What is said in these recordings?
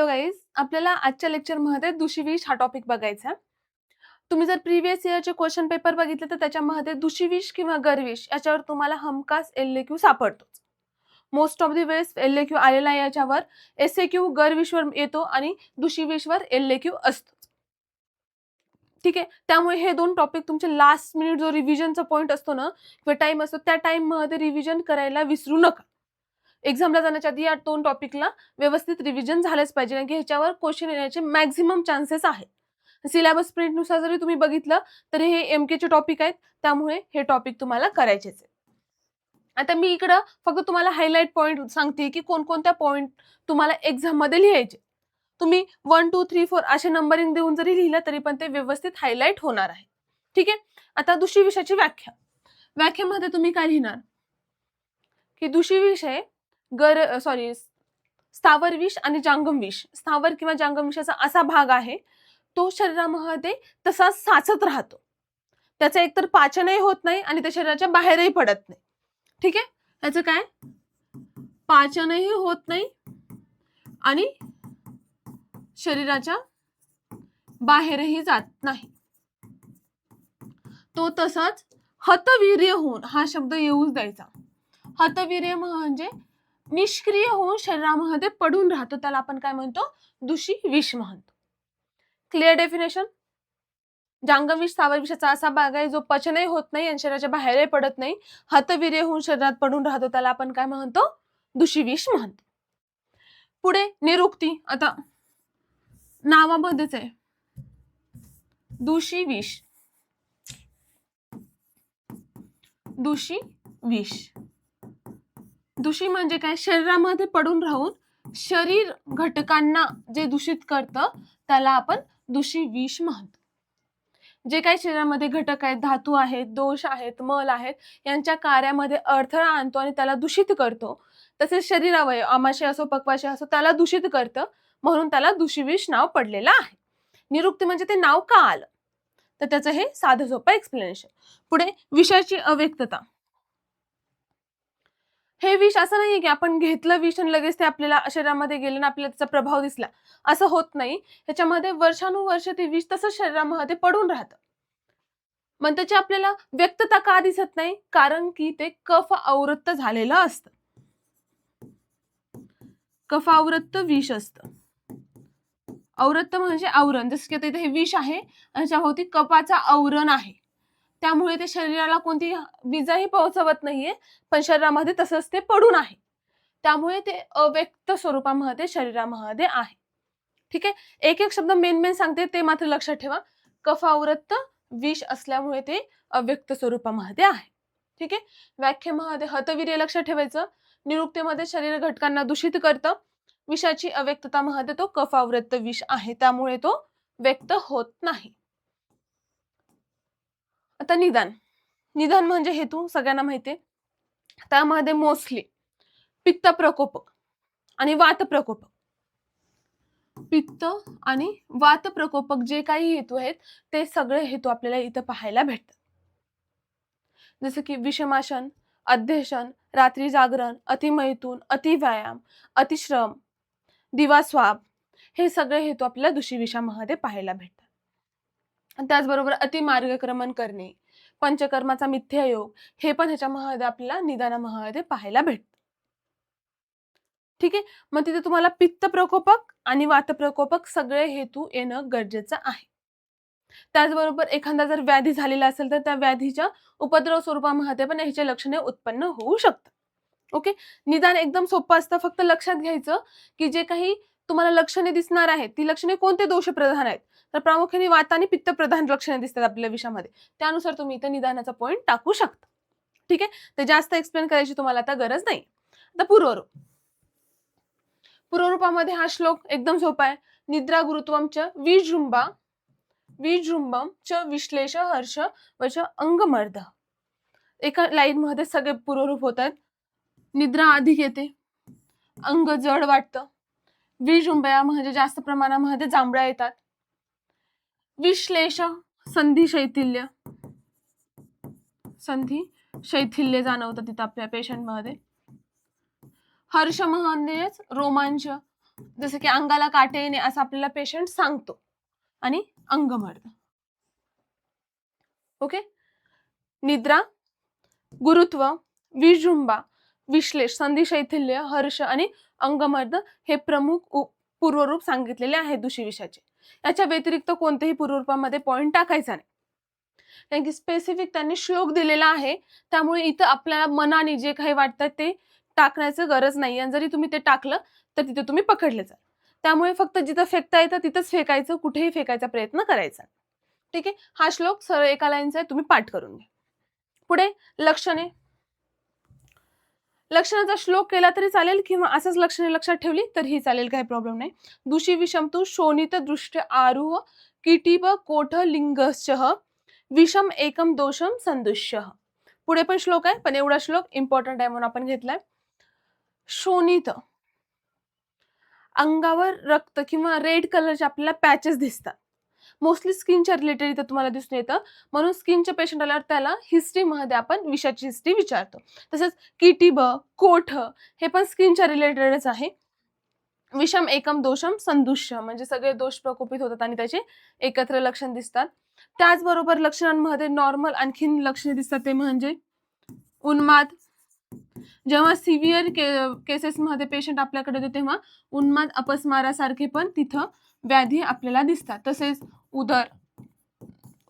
Guys, आपल्याला आजच्या लेक्चरमध्ये दुशीविष हा टॉपिक बघायचा. तुम्ही जर प्रिव्हियस इयरचे क्वेश्चन पेपर बघितले तर त्याच्यामध्ये दुशीविष किंवा गरविष याच्यावर तुम्हाला हमखास एलएक्यू सापडतोच. मोस्ट ऑफ द वेळेस एलएक्यू आलेला याच्यावर, एसएक्यू गरविषवर येतो आणि दुशीविषवर एलएक्यू असतो. ठीक आहे, त्यामुळे हे दोन टॉपिक तुमचे लास्ट मिनिट जो रिव्हिजनचा पॉइंट असतो ना किंवा टाइम असतो त्या टाइम मध्ये रिव्हिजन करायला विसरू नका. एक्झामला जाण्याच्या आधी या दोन टॉपिकला व्यवस्थित रिव्हिजन झालेच पाहिजे, कारण की ह्याच्यावर क्वेश्चन येण्याचे मॅक्झिमम चान्सेस आहेत. सिलेबस प्रिंटनुसार जरी तुम्ही बघितलं तरी हे एमकेचे टॉपिक आहेत, त्यामुळे हे टॉपिक तुम्हाला करायचेच आहे. आता मी इकडं फक्त तुम्हाला हायलाइट पॉइंट सांगते की कोणकोणत्या पॉइंट तुम्हाला एक्झाम मध्ये लिहायचे. तुम्ही 1 2 3 4 असे नंबरिंग देऊन जरी लिहिलं तरी पण ते व्यवस्थित हायलाइट होणार आहे. ठीक आहे, आता दुशीविषाची व्याख्या. व्याख्येमध्ये तुम्ही काय लिहिणार की दुशीविष आहे स्थावर विष आणि जांगम विष. स्थावर किंवा जांगम विषाचा असा भाग आहे तो शरीरामध्ये तसा साचत राहतो. त्याचं एकतर पाचनही होत नाही आणि ते शरीराच्या बाहेरही पडत नाही. ठीक आहे, त्याचं काय पाचनही होत नाही आणि शरीराच्या बाहेरही जात नाही. तो तसाच हतवीर्य होऊन, हा शब्द येऊच द्यायचा. हतवीर्य म्हणजे निष्क्रिय होऊन शरीरामध्ये पडून राहतो, त्याला आपण काय म्हणतो दुशीविष म्हणतो. Clear definition. जांगविष स्थावर विषाचा असा भाग आहे जो पचनही होत नाही आणि शरीराच्या बाहेरही पडत नाही, हतवीर्य होऊन शरीरात पडून राहतो, त्याला आपण काय म्हणतो दुशीविष म्हणतो. पुढे निरुक्ती. आता नावामध्येच आहे दुशीविष. दुशीविष, दूषी म्हणजे काय, शरीरामध्ये पडून राहून शरीर घटकांना जे दूषित करतं त्याला आपण दुशीविष म्हणतो. जे काही शरीरामध्ये घटक आहेत, धातू आहेत, दोष आहेत, मल आहेत, यांच्या कार्यामध्ये अडथळा आणतो आणि त्याला दूषित करतो. तसेच शरीरावय आमाशय असो पक्वाशय असो त्याला दूषित करतं, म्हणून त्याला दुशीविष नाव पडलेलं आहे. निरुक्ती म्हणजे ते नाव का आलं, तर त्याचं हे साधं सोपं एक्सप्लेनेशन. पुढे विषाची अव्यक्तता. हे विष असं नाहीये की आपण घेतलं विष आणि लगेच ते आपल्याला शरीरामध्ये गेलं ना आपल्याला त्याचा प्रभाव दिसला, असं होत नाही. ह्याच्यामध्ये वर्षानुवर्ष ते विष तसं शरीरामध्ये पडून राहतं. मग त्याची आपल्याला व्यक्तता का दिसत नाही, कारण की ते कफ आवृत्त झालेलं असतं. कफ आवृत्त विष असतं. आवृत्त म्हणजे आवरण, जसं की आता इथे हे विष आहे त्याच्याभोवती कफाचा आवरण आहे, त्यामुळे ते शरीराला कोणती विजाही पोहोचवत नाहीये, पण शरीरामध्ये तसंच ते पडून आहे, त्यामुळे ते अव्यक्त स्वरूपामध्ये शरीरामध्ये आहे. ठीक आहे, एक एक शब्द मेन सांगते ते मात्र लक्षात ठेवा. कफावृत्त विष असल्यामुळे ते अव्यक्त स्वरूपामध्ये आहे. ठीक आहे, व्याख्येमध्ये हतवीर्य लक्षात ठेवायचं. निरुक्तीमध्ये शरीर घटकांना दूषित करतं. विषाची अव्यक्तता मध्ये तो कफावृत्त विष आहे, त्यामुळे तो व्यक्त होत नाही. आता निदान. निदान म्हणजे हेतू सगळ्यांना माहिती आहे. त्यामध्ये मोस्टली पित्त प्रकोपक आणि वात प्रकोपक, पित्त आणि वात प्रकोपक जे काही हेतू आहेत ते सगळे हेतू आपल्याला इथं पाहायला भेटतात. जसं की विषमाशन, अध्यशन, रात्री जागरण, अतिमैथून, अतिव्यायाम, अतिश्रम, दिवास्वाप, हे सगळे हेतू आपल्याला दुशीविषामध्ये पाहायला भेटतात. त्याचबरोबर अतिमार्गक्रमण करणे, पंचकर्माचा मिथ्यायोग, हे पण ह्याच्यामध्ये आपल्याला निदानामध्ये पाहायला भेटतं. ठीक आहे, मग तिथे तुम्हाला पित्त प्रकोपक आणि वात प्रकोपक सगळे हेतू येणं गरजेचं आहे. त्याचबरोबर एखादा जर व्याधी झालेला असेल तर त्या व्याधीच्या उपद्रव स्वरूपामध्ये पण ह्याचे लक्षणे उत्पन्न होऊ शकतात. ओके, निदान एकदम सोपं असतं. फक्त लक्षात घ्यायचं की जे काही तुम्हाला लक्षणे दिसणार आहेत ती लक्षणे कोणते दोष प्रधान आहेत, तर प्रामुख्याने वात आणि पित्त प्रधान लक्षणे दिसतात आपल्या विषयामध्ये, त्यानुसार तुम्ही इथं निदानाचा पॉइंट टाकू शकता. ठीक आहे, ते जास्त एक्सप्लेन करायची तुम्हाला आता गरज नाही. आता पूर्वरूप. पूर्वरूपामध्ये हा श्लोक एकदम सोपा आहे. निद्रा गुरुत्वम च विजृंभम च विश्लेष हर्ष वच अंगमर्द. एका लाईन मध्ये सगळे पूर्वरूप होतात. निद्रा अधिक येते, अंग जड वाटतं, विजृंभया म्हणजे जास्त प्रमाणामध्ये जांभळ्या येतात, विश्लेष संधी शैथिल्य जाणवतं तिथं आपल्या पेशंट मध्ये, हर्ष म्हणजेच रोमांच, जसं की अंगाला काटे येणे असं आपल्याला पेशंट सांगतो आणि अंगमर्द. ओके. निद्रा, गुरुत्व, विजृंभा, विश्लेष, संधी शैथिल्य, हर्ष आणि अंगमर्द हे प्रमुख पूर्वरूप सांगितलेले आहेत दुशीविषाचे. याच्या व्यतिरिक्त कोणत्याही पूर्वरूपामध्ये पॉइंट टाकायचा नाही, कारण की स्पेसिफिक त्यांनी श्लोक दिलेला आहे. त्यामुळे इथं आपल्याला मनाने जे काही वाटतं ते टाकण्याचं गरज नाही, आणि जरी तुम्ही ते टाकलं तर तिथे तुम्ही पकडले जाल. त्यामुळे फक्त जिथं फेकता येतं तिथंच फेकायचं, कुठेही फेकायचा प्रयत्न करायचा. ठीक आहे. हा श्लोक सरळ एका लाईनचा आहे, तुम्ही पाठ करून घ्या. पुढे लक्षणे. लक्षणाचा श्लोक केला तरी चालेल किंवा असंच लक्षणे लक्षात ठेवली तरीही चालेल, काही प्रॉब्लेम नाही. दुषी विषमतु शोणित दृष्ट आरूह किटीब कोठ लिंगशः विषम एकम दोषम संदुष्य. पुढे पण श्लोक आहे, पण एवढा श्लोक इम्पॉर्टंट आहे म्हणून आपण घेतलाय. शोणित, अंगावर रक्त किंवा रेड कलरचे आपल्याला पॅचेस दिसतात. मोस्टली स्किनच्या रिलेटेड इथं तुम्हाला दिसून येतं, म्हणून स्किनचे पेशंट आल्यावर त्याला हिस्ट्रीमध्ये आपण विषाची हिस्ट्री विचारतो. तसंच किटीब, कोठ हे पण स्किनच्या रिलेटेडच आहे. विषम एकम दोषम संदुष्य म्हणजे सगळे दोष प्रकोपित होतात आणि त्याचे एकत्र लक्षण दिसतात. त्याचबरोबर लक्षणांमध्ये नॉर्मल आणखीन लक्षणे दिसतात, ते म्हणजे उन्माद. जेव्हा सिव्हिअर केसेसमध्ये पेशंट आपल्याकडे येतो तेव्हा उन्माद अपस्मारासारखे पण तिथं व्याधी आपल्याला दिसतात. तसेच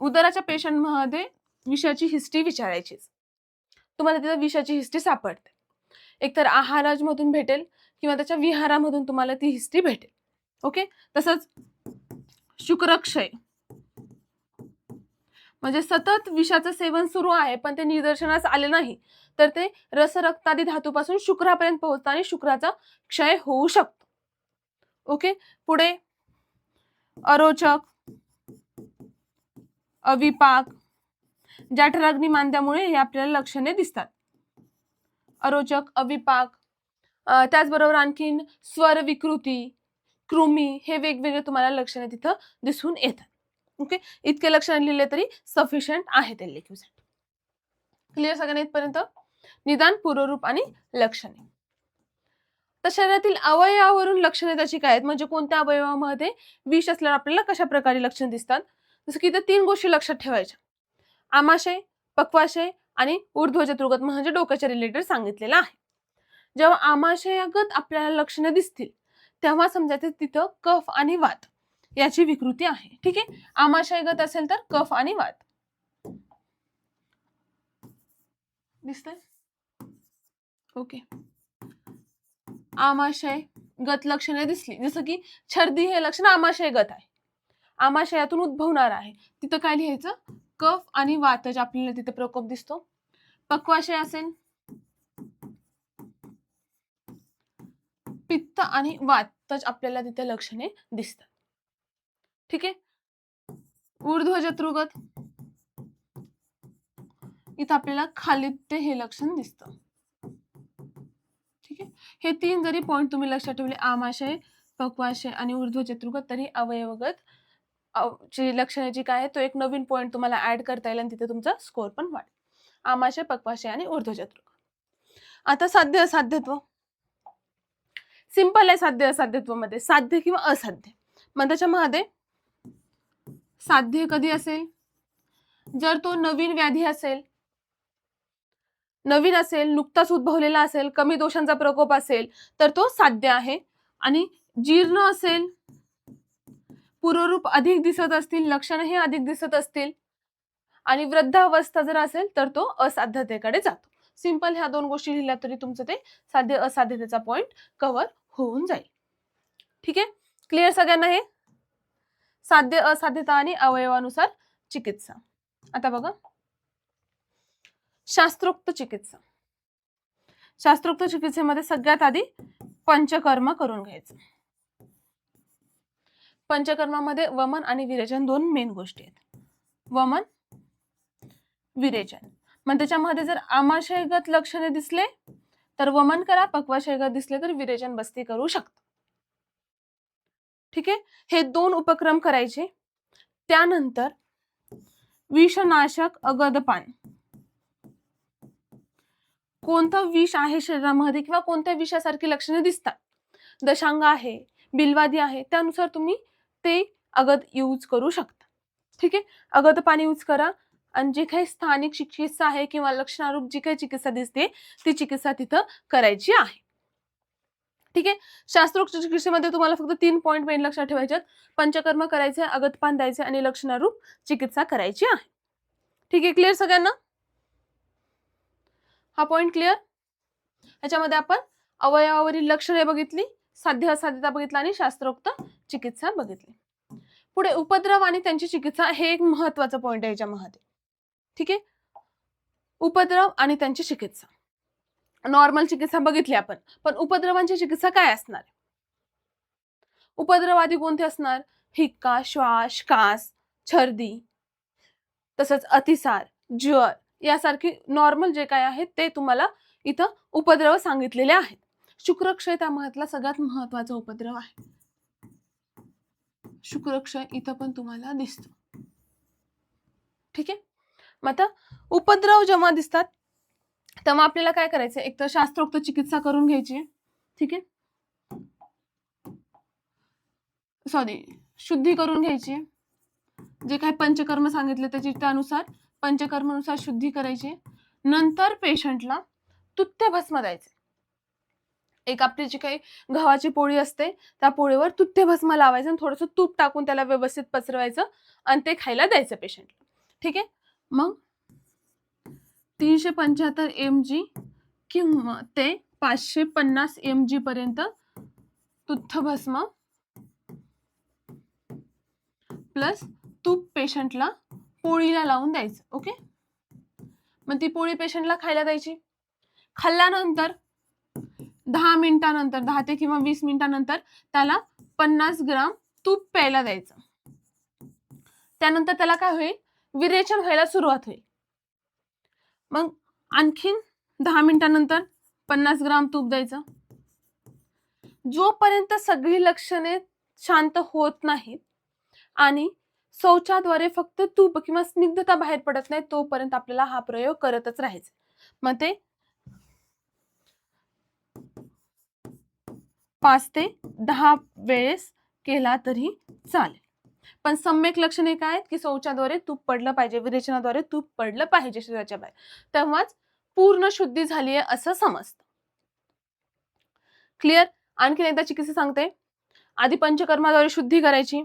उदराच्या पेशंटमध्ये विषाची हिस्ट्री विचारायची, तुम्हाला तिथं विषाची हिस्ट्री सापडते. एकतर आहारामधून भेटेल किंवा त्याच्या विहारामधून तुम्हाला ती हिस्ट्री भेटेल. ओके. तसंच शुक्रक्षय म्हणजे सतत विषाचं सेवन सुरू आहे पण ते निदर्शनास आले नाही, तर ते रसरक्तादी धातूपासून शुक्रापर्यंत पोहोचतं आणि शुक्राचा क्षय होऊ शकतो. ओके. पुढे अरोचक, अविपाक, जठराग्नी मांद्यामुळे हे आपल्याला लक्षणे दिसतात. अरोचक, अविपाक, त्याचबरोबर आणखीन स्वर विकृती, कृमी हे वेगवेगळे तुम्हाला लक्षणे तिथं दिसून येतात. ओके. इतके लक्षण लिहिले तरी सफिशियंट आहे एलएक्यूसाठी. क्लिअर सगळ्यांना इथपर्यंत? निदान, पूर्वरूप आणि लक्षणे. तर शरीरातील अवयवावरून लक्षणे त्याची काय आहेत, म्हणजे कोणत्या अवयवामध्ये विष असल्यावर आपल्याला कशा प्रकारे लक्षण दिसतात. जसं की इथे 3 गोष्टी लक्षात ठेवायच्या: आमाशय, पक्वाशय आणि ऊर्ध्वचतुर्गत म्हणजे डोक्याच्या रिलेटेड सांगितलेलं आहे. जेव्हा आमाशयागत आपल्याला लक्षणे दिसतील तेव्हा समजायचं तिथं कफ आणि वात याची विकृती आहे. ठीक आहे. आमाशयगत असेल तर कफ आणि वात दिसतंय. ओके. आमाशय गत लक्षणे दिसली, जसं की छर्दी हे लक्षण आमाशयगत आहे, आमाशयातून उद्भवणार आहे, तिथं काय लिहायचं? कफ आणि वातज आपल्याला तिथे प्रकोप दिसतो. पक्वाशय असेल पित्त आणि वातज आपल्याला तिथे लक्षणे दिसतात. ठीक आहे. ऊर्ध्वजत्रुगत इथं आपल्याला खालित्य हे लक्षण दिसतं. ठीक आहे. हे 3 जरी पॉइंट तुम्ही लक्षात ठेवले, आमाशय, पक्वाशय आणि ऊर्ध्वचतुर्गत, तरी अवयवगत ची लक्षणे जी काय आहे तो एक नवीन पॉइंट तुम्हाला ऍड करता येईल आणि तिथे तुमचा स्कोर पण वाढेल. आमाशय, पक्वाशय आणि ऊर्ध्वचतुर्गत. आता साध्य असाध्यत्व. सिंपल आहे साध्य असाध्यत्व मध्ये, साध्य किंवा असाध्य. मग त्याच्यामध्ये साध्य कधी असेल? जर तो नवीन व्याधी असेल, नवीन असेल, नुकताच उद्भवलेला असेल, कमी दोषांचा प्रकोप असेल तर तो साध्य आहे. आणि जीर्ण असेल, पूर्वरूप अधिक दिसत असतील, लक्षण हे अधिक दिसत असतील आणि वृद्धावस्था जर असेल तर तो असाध्यतेकडे जातो. सिंपल ह्या 2 गोष्टी लिहिल्या तरी तुमचं ते साध्य असाध्यतेचा पॉइंट कव्हर होऊन जाईल. ठीक आहे. क्लिअर सगळ्यांना हे? साध्य, असाध्यता आणि अवयवानुसार चिकित्सा. आता बघा शास्त्रोक्त चिकित्सा. शास्त्रोक्त चिकित्सेमध्ये सगळ्यात आधी पंचकर्म करून घ्यायचं. पंचकर्मामध्ये वमन आणि विरेचन 2 मेन गोष्टी आहेत. वमन, विरेचन. मग त्याच्यामध्ये जर आमाशयगत लक्षणे दिसले तर वमन करा, पक्वाशयगत दिसले तर विरेचन बस्ती करू शकता. ठीक आहे. हे 2 उपक्रम करायचे. त्यानंतर विषनाशक अगदपान. कोणतं विष आहे शरीरामध्ये किंवा कोणत्या विषासारखी लक्षणे दिसतात, दशांग आहे, बिलवादी आहे त्यानुसार तुम्ही ते अगद यूज करू शकता. ठीक आहे, अगद पाणी यूज करा आणि जे काही स्थानिक चिकित्सा आहे किंवा लक्षणारूप जी काही चिकित्सा दिसते ती चिकित्सा तिथं करायची आहे. ठीक आहे, शास्त्रोक्त चिकित्सेमध्ये तुम्हाला फक्त 3 पॉईंट मेन लक्षात ठेवायचे. पंचकर्म करायचे, अगदपान द्यायचे आणि लक्षणारूप चिकित्सा करायची आहे. ठीक आहे, क्लिअर सगळ्यांना? हा पॉइंट क्लिअर? याच्यामध्ये आपण अवयवावरील लक्षणे बघितली, साध्य असाध्यता बघितला आणि शास्त्रोक्त चिकित्सा बघितली. पुढे उपद्रव आणि त्यांची चिकित्सा हे एक महत्वाचं पॉइंट आहे याच्यामध्ये. ठीक आहे, उपद्रव आणि त्यांची चिकित्सा. नॉर्मल चिकित्सा बघितली आपण, पण उपद्रवांची चिकित्सा काय असणार? उपद्रव आधी कोणते असणार? हिक्का, श्वास, कास, छर्दी, तसंच अतिसार, ज्वर यासारखी नॉर्मल जे काय आहे ते तुम्हाला इथं उपद्रव सांगितलेले आहेत. शुक्रक्षय त्यामधला सगळ्यात महत्वाचा उपद्रव आहे. शुक्रक्षय इथं पण तुम्हाला दिसतो. ठीक आहे, मग आता उपद्रव जेव्हा दिसतात तेव्हा आपल्याला काय करायचं? एक तर शास्त्रोक्त चिकित्सा करून घ्यायची. ठीक आहे, शुद्धी करून घ्यायची. जे काही पंचकर्म सांगितले त्यानुसार पंचकर्मानुसार शुद्धी करायची. नंतर पेशंटला तुत्य भस्म द्यायचे. एक आपली जी काही गव्हाची पोळी असते त्या पोळीवर तुत्य भस्म लावायचं आणि थोडंसं तूप टाकून त्याला व्यवस्थित पसरवायचं आणि ते खायला द्यायचं पेशंटला. ठीक आहे, मग 375 mg किंवा ते 550 mg पर्यंत तुत्य भस्म प्लस तूप पेशंटला पोळीला लावून द्यायचं. ओके, मग ती पोळी पेशंटला खायला द्यायची. खाल्ल्यानंतर 10 मिनिटानंतर 10 ते किंवा 20 मिनिटानंतर त्याला 50 ग्राम तूप प्यायला द्यायचं. त्यानंतर त्याला काय होईल? विरेचन व्हायला सुरुवात होईल. मग आणखीन 10 मिनिटानंतर 50 ग्राम तूप द्यायचं. जोपर्यंत सगळी लक्षणे शांत होत नाहीत आणि शौचाद्वारे फक्त तूप किंवा स्निग्धता बाहेर पडत नाही तोपर्यंत आपल्याला हा प्रयोग करतच राहायचा. मग ते 5 ते 10 वेळेस केला तरी चालेल. पण सम्यक लक्षणे काय आहेत? की शौचाद्वारे तूप पडलं पाहिजे, विरेचनाद्वारे तूप पडलं पाहिजे शरीराच्या बाहेर, तेव्हाच पूर्ण शुद्धी झाली आहे असं समजतं. क्लिअर? आणखीन एकदा चिकित्सा सांगते. आधी पंचकर्माद्वारे शुद्धी करायची,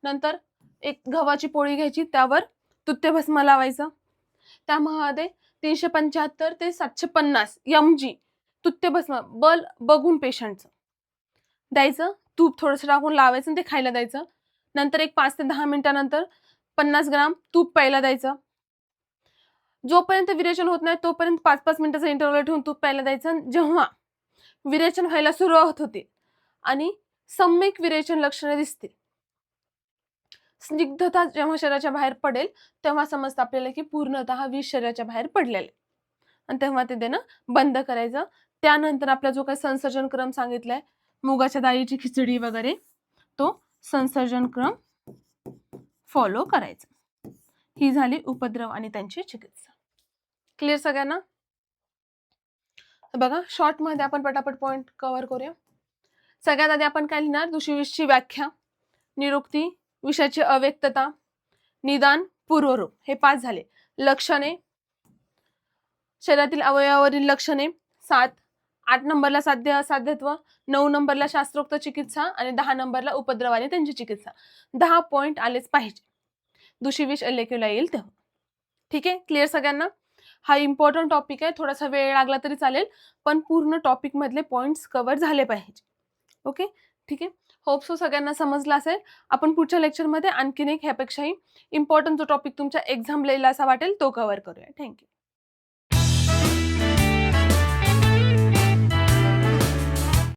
नंतर एक गव्हाची पोळी घ्यायची, त्यावर तुत्य भस्म लावायचं. त्यामध्ये 375 ते 750 mg तुत्य भस्म बल बघून पेशंटचं द्यायचं. तूप थोडंसं टाकून लावायचं आणि ते खायला द्यायचं. नंतर एक 5 ते 10 मिनिटानंतर 50 ग्राम तूप प्यायला द्यायचं. जोपर्यंत विरेचन होत नाही तोपर्यंत 5-5 मिनिटाचा इंटरव्हल ठेवून तूप प्यायला द्यायचं. जेव्हा विरेचन व्हायला सुरुवात होते आणि सम्यक विरेचन लक्षणे दिसतील, स्निग्धता जेव्हा शरीराच्या बाहेर पडेल तेव्हा समजतं आपल्याला की पूर्णतः विष शरीराच्या बाहेर पडलेले आणि तेव्हा ते देणं बंद करायचं. त्यानंतर आपला जो काही संसर्जन क्रम सांगितलाय, मुगाच्या डाळीची खिचडी वगैरे, तो संसर्जन क्रम फॉलो करायचा. ही झाली उपद्रव आणि त्यांची चिकित्सा. क्लिअर सगळ्यांना? बघा, शॉर्ट मध्ये आपण पटापट पॉइंट कव्हर करूया. सगळ्यात आधी आपण काय लिहिणार? दुष्यविषची व्याख्या, निरुक्ती, विषयाची अव्यक्तता, निदान, पूर्वरूप, हे 5 झाले. लक्षणे, शरीरातील अवयवावरील लक्षणे 7, 8 नंबरला साध्य असाध्यत्व, 9 नंबरला शास्त्रोक्त चिकित्सा आणि 10 नंबरला उपद्रव आणि त्यांची चिकित्सा. 10 पॉइंट आलेच पाहिजे दुष्यविष LAQ ला येईल तेव्हा. ठीक आहे, क्लिअर सगळ्यांना? हा इम्पॉर्टंट टॉपिक आहे, थोडासा वेळ लागला तरी चालेल पण पूर्ण टॉपिक मधले पॉइंट्स कव्हर झाले पाहिजे. ओके, ठीक आहे. होप सो सगळ्यांना समजलं असेल. आपण पुढच्या लेक्चरमध्ये आणखीन एक ह्यापेक्षाही इम्पॉर्टंट जो टॉपिक तुमच्या एक्झामला येईल असा वाटेल तो कव्हर करूया. थँक्यू.